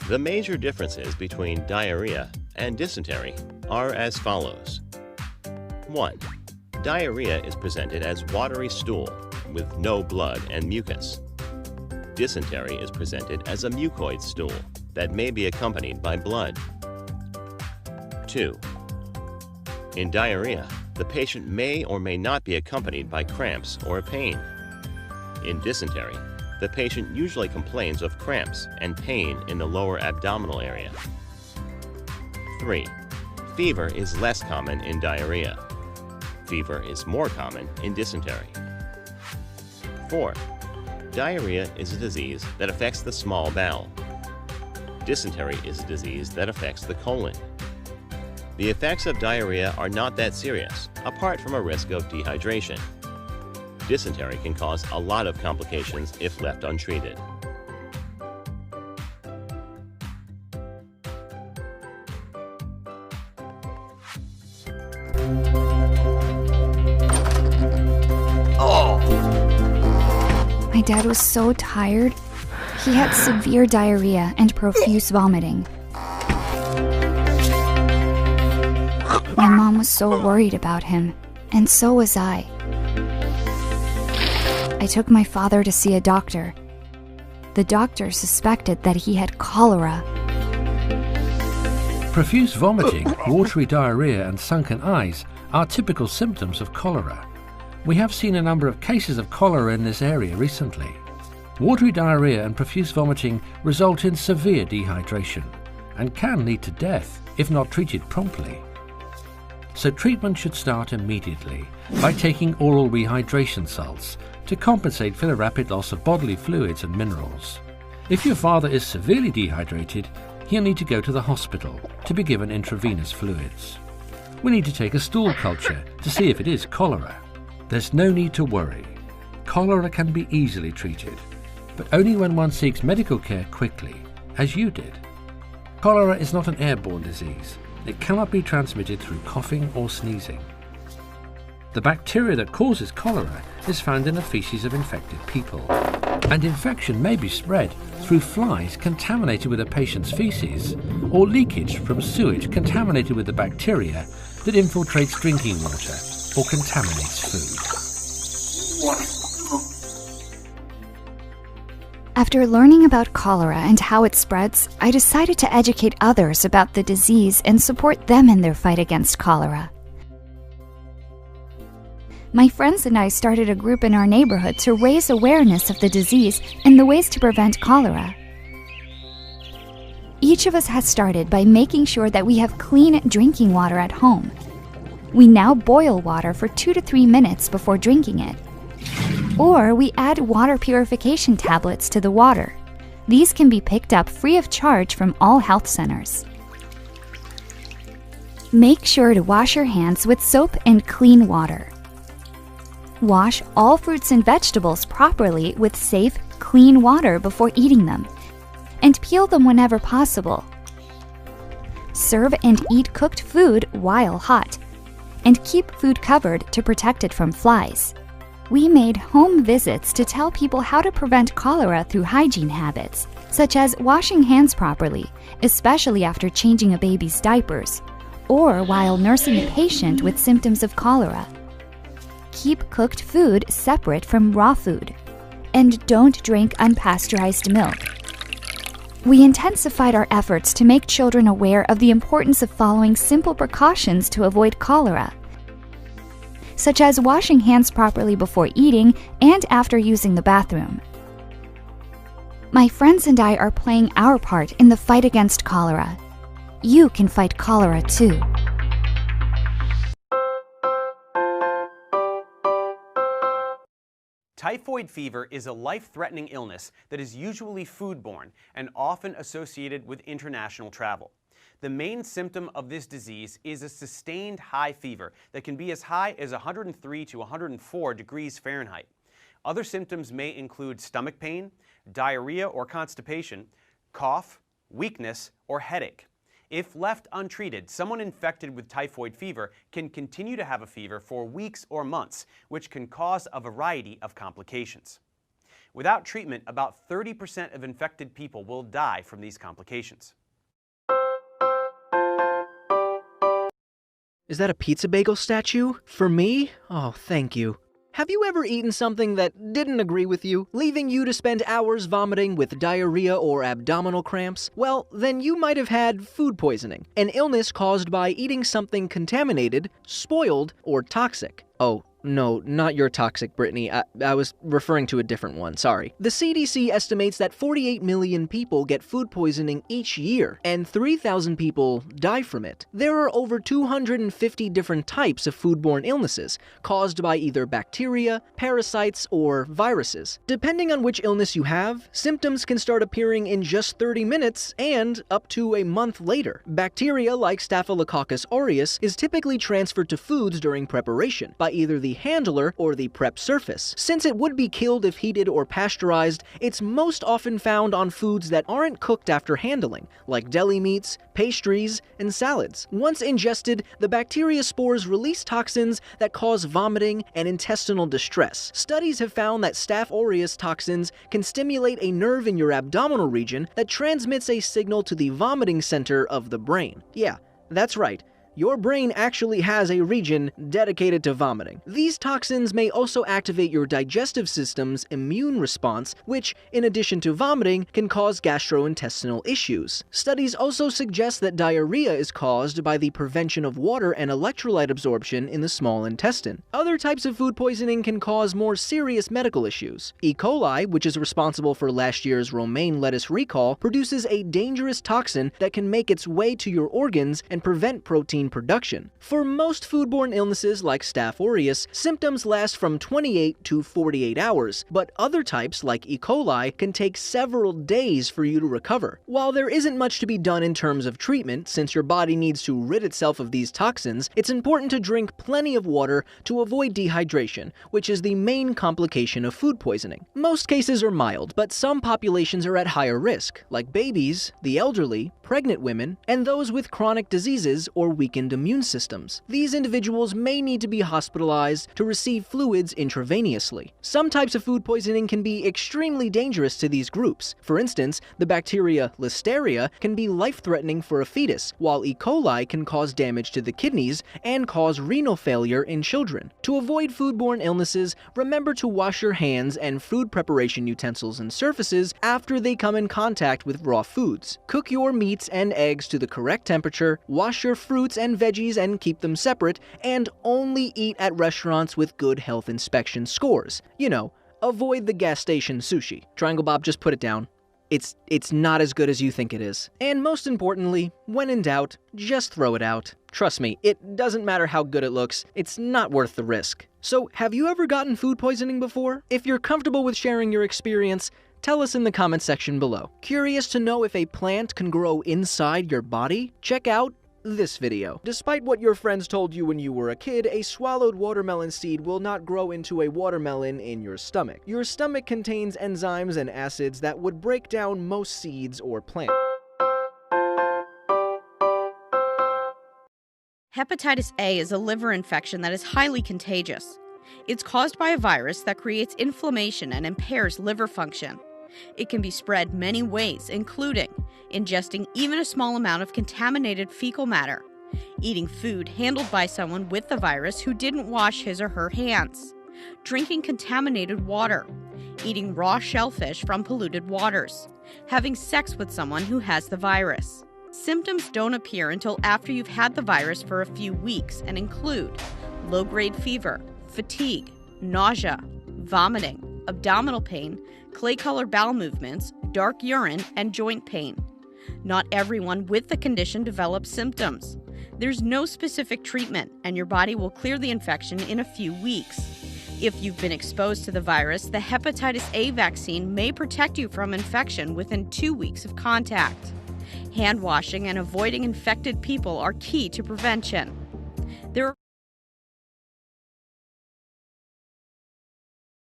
The major differences between diarrhea and dysentery are as follows. 1. Diarrhea is presented as watery stool with no blood and mucus. Dysentery is presented as a mucoid stool that may be accompanied by blood. 2. In diarrhea, the patient may or may not be accompanied by cramps or pain. In dysentery, the patient usually complains of cramps and pain in the lower abdominal area. 3. Fever is less common in diarrhea. Fever is more common in dysentery. 4. Diarrhea is a disease that affects the small bowel. Dysentery is a disease that affects the colon. The effects of diarrhea are not that serious, apart from a risk of dehydration. Dysentery can cause a lot of complications if left untreated. My dad was so tired. He had severe diarrhea and profuse vomiting. My mom was so worried about him, and so was I. I took my father to see a doctor. The doctor suspected that he had cholera. Profuse vomiting, watery diarrhea and sunken eyes are typical symptoms of cholera. We have seen a number of cases of cholera in this area recently. Watery diarrhea and profuse vomiting result in severe dehydration and can lead to death if not treated promptly. So treatment should start immediately by taking oral rehydration salts to compensate for the rapid loss of bodily fluids and minerals. If your father is severely dehydrated, he'll need to go to the hospital to be given intravenous fluids. We need to take a stool culture to see if it is cholera. There's no need to worry. Cholera can be easily treated, but only when one seeks medical care quickly, as you did. Cholera is not an airborne disease. It cannot be transmitted through coughing or sneezing. The bacteria that causes cholera is found in the feces of infected people, and infection may be spread through flies contaminated with a patient's feces or leakage from sewage contaminated with the bacteria that infiltrates drinking water or contaminates food. After learning about cholera and how it spreads, I decided to educate others about the disease and support them in their fight against cholera. My friends and I started a group in our neighborhood to raise awareness of the disease and the ways to prevent cholera. Each of us has started by making sure that we have clean drinking water at home. We now boil water for 2 to 3 minutes before drinking it. Or we add water purification tablets to the water. These can be picked up free of charge from all health centers. Make sure to wash your hands with soap and clean water. Wash all fruits and vegetables properly with safe, clean water before eating them, and peel them whenever possible. Serve and eat cooked food while hot, and keep food covered to protect it from flies. We made home visits to tell people how to prevent cholera through hygiene habits, such as washing hands properly, especially after changing a baby's diapers, or while nursing a patient with symptoms of cholera. Keep cooked food separate from raw food, and don't drink unpasteurized milk. We intensified our efforts to make children aware of the importance of following simple precautions to avoid cholera, such as washing hands properly before eating and after using the bathroom. My friends and I are playing our part in the fight against cholera. You can fight cholera too. Typhoid fever is a life-threatening illness that is usually foodborne and often associated with international travel. The main symptom of this disease is a sustained high fever that can be as high as 103 to 104 degrees Fahrenheit. Other symptoms may include stomach pain, diarrhea or constipation, cough, weakness, or headache. If left untreated, someone infected with typhoid fever can continue to have a fever for weeks or months, which can cause a variety of complications. Without treatment, about 30% of infected people will die from these complications. Is that a pizza bagel statue? For me? Oh, thank you. Have you ever eaten something that didn't agree with you, leaving you to spend hours vomiting with diarrhea or abdominal cramps? Well, then you might have had food poisoning, an illness caused by eating something contaminated, spoiled, or toxic. Oh, no, not your toxic, Brittany. I was referring to a different one, sorry. The CDC estimates that 48 million people get food poisoning each year, and 3,000 people die from it. There are over 250 different types of foodborne illnesses, caused by either bacteria, parasites, or viruses. Depending on which illness you have, symptoms can start appearing in just 30 minutes and up to a month later. Bacteria like Staphylococcus aureus is typically transferred to foods during preparation by either the handler or the prep surface. Since it would be killed if heated or pasteurized, it's most often found on foods that aren't cooked after handling, like deli meats, pastries, and salads. Once ingested, the bacteria spores release toxins that cause vomiting and intestinal distress. Studies have found that Staph aureus toxins can stimulate a nerve in your abdominal region that transmits a signal to the vomiting center of the brain. Yeah, that's right. Your brain actually has a region dedicated to vomiting. These toxins may also activate your digestive system's immune response, which, in addition to vomiting, can cause gastrointestinal issues. Studies also suggest that diarrhea is caused by the prevention of water and electrolyte absorption in the small intestine. Other types of food poisoning can cause more serious medical issues. E. coli, which is responsible for last year's romaine lettuce recall, produces a dangerous toxin that can make its way to your organs and prevent protein production. For most foodborne illnesses like Staph aureus, symptoms last from 28 to 48 hours, but other types like E. coli can take several days for you to recover. While there isn't much to be done in terms of treatment, since your body needs to rid itself of these toxins, it's important to drink plenty of water to avoid dehydration, which is the main complication of food poisoning. Most cases are mild, but some populations are at higher risk, like babies, the elderly, pregnant women, and those with chronic diseases or weakened immune systems. These individuals may need to be hospitalized to receive fluids intravenously. Some types of food poisoning can be extremely dangerous to these groups. For instance, the bacteria Listeria can be life-threatening for a fetus, while E. coli can cause damage to the kidneys and cause renal failure in children. To avoid foodborne illnesses, remember to wash your hands and food preparation utensils and surfaces after they come in contact with raw foods. Cook your meats and eggs to the correct temperature, wash your fruits and veggies and keep them separate, and only eat at restaurants with good health inspection scores. You know, avoid the gas station sushi. Triangle Bob, just put it down. It's not as good as you think it is. And most importantly, when in doubt, just throw it out. Trust me, it doesn't matter how good it looks, it's not worth the risk. So, have you ever gotten food poisoning before? If you're comfortable with sharing your experience, tell us in the comment section below. Curious to know if a plant can grow inside your body? Check out this video. Despite what your friends told you when you were a kid, a swallowed watermelon seed will not grow into a watermelon in your stomach. Your stomach contains enzymes and acids that would break down most seeds or plants. Hepatitis A is a liver infection that is highly contagious. It's caused by a virus that creates inflammation and impairs liver function. It can be spread many ways, including ingesting even a small amount of contaminated fecal matter, eating food handled by someone with the virus who didn't wash his or her hands, drinking contaminated water, eating raw shellfish from polluted waters, having sex with someone who has the virus. Symptoms don't appear until after you've had the virus for a few weeks and include low-grade fever, fatigue, nausea, vomiting, abdominal pain, clay-colored bowel movements, dark urine, and joint pain. Not everyone with the condition develops symptoms. There's no specific treatment, and your body will clear the infection in a few weeks. If you've been exposed to the virus, the hepatitis A vaccine may protect you from infection within 2 weeks of contact. Hand washing and avoiding infected people are key to prevention.